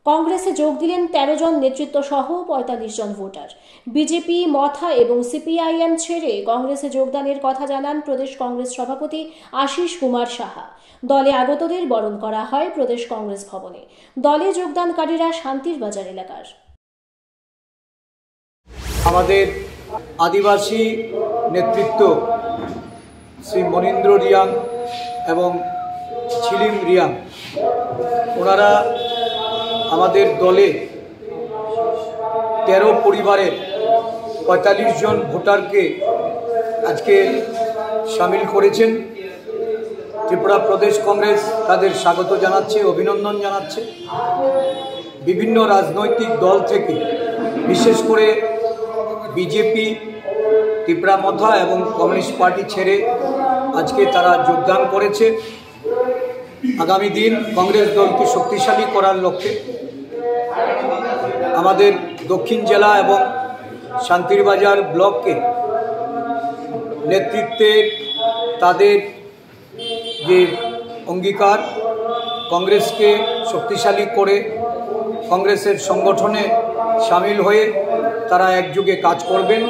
কংগ্রেসে যোগ দিলেন 13 জন নেতৃত্ব সহ 45 জন ভোটার। বিজেপি, মথা এবং সিপিআইএম ছেড়ে কংগ্রেসে যোগদানের কথা জানান প্রদেশ কংগ্রেস সভাপতি আশিস কুমার সাহা। দলে আগতদের বরণ করা হয় প্রদেশ কংগ্রেস ভবনে। দলে যোগদানকারীরা শান্তির বাজার এলাকার। আমাদের আদিবাসী নেতৃত্ব শ্রী মনীন্দ্র রিয়াং এবং ছিলিম রিয়াং, ওনারা আমাদের দলে 13 পরিবারের 45 জন ভোটারকে আজকে সামিল করেছেন। ত্রিপুরা প্রদেশ কংগ্রেস তাদের স্বাগত জানাচ্ছে, অভিনন্দন জানাচ্ছে। বিভিন্ন রাজনৈতিক দল থেকে, বিশেষ করে বিজেপি, ত্রিপুরা মথা এবং কমিউনিস্ট পার্টি ছেড়ে আজকে তারা যোগদান করেছে। আগামী দিন কংগ্রেস দলকে শক্তিশালী করার লক্ষ্যে আমাদের দক্ষিণ জেলা এবং শান্তিরবাজার ব্লককে নেতৃত্বে তাদের যে অঙ্গীকার, কংগ্রেসকে শক্তিশালী করে কংগ্রেসের সংগঠনে সামিল হয়ে তারা একযোগে কাজ করবেন।